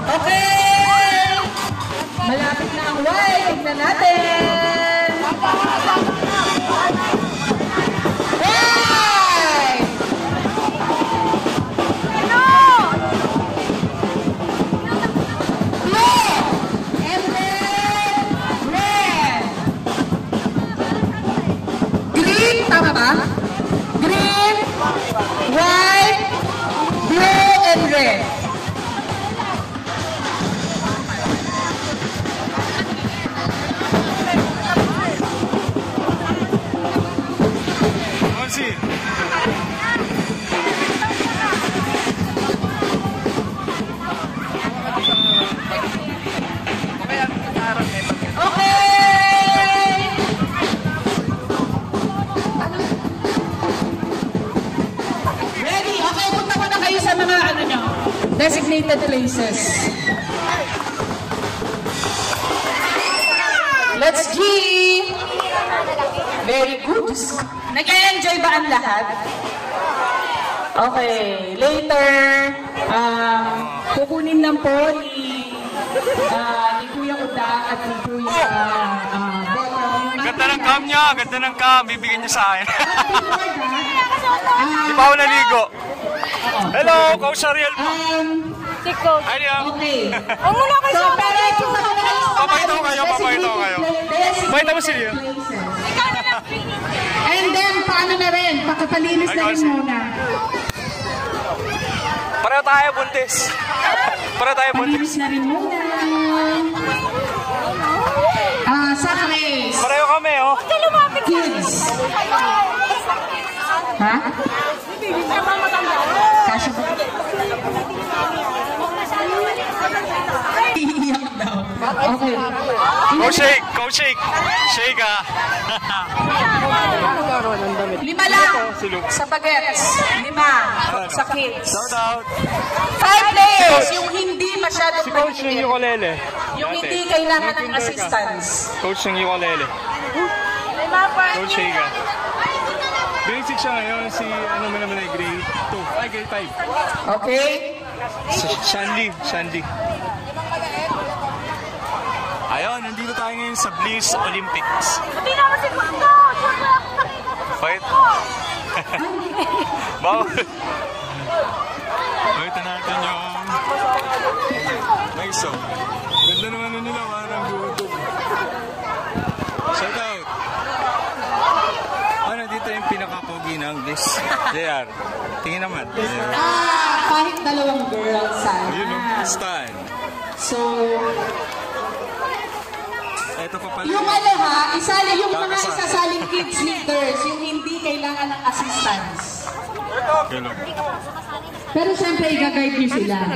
Okay! Malapit na ang Y. Tignan natin. Y! Blue! And then red. Green, tama ba? Green, white, blue, and red. Designated places. Let's G! Very good. Nag-enjoy ba ang lahat? Okay. Later, kukunin lang po ni Kuya Uda at ni Kuya Ganda ng cam niya. Ganda ng cam. Bibigyan niya sa akin. Di pa ako naligo. Hello, Coach Ariel po. Ay, okay. Papakita ko kayo, papakita ko kayo. Pakita mo sila. And then, paano na rin? Pakapalinis na rin muna. Pareho tayo, buntis. Pareho tayo, buntis. Palinis na rin muna. Sa race. Pareho kami, oh. Kids. Ha? Kasya ba? Iiyak daw. Okay. Go shake, go shake. Shake, ah. 5 lang sa bagets. 5 sa kids. Shout out. 5 players. Yung hindi masyadong Si Coach ng ukulele. yung hindi kailangan ng assistance. Coach ng ukulele. Coach Shake, ah. Basic siya ngayon, si ano mo naman ay grade 2. Ay, grade 5. Okay? Shandy. Ayun, nandito tayo ngayon sa Bliss Olympics. Hindi naman si Kundo! Fight? Bawal. Pakita natin yung may song. Ganda naman na nila, parang dudog. Shout out! Nandito yung pinaka-pogi ng Bliss. JR, tingin naman. Kahit 2 girls sana. Yun yung Stan. So, ito pa pala. yung ano ha, yung mga isasaling kids leaders, yung hindi kailangan ng assistance. Pero siyempre, i-guide nyo sila.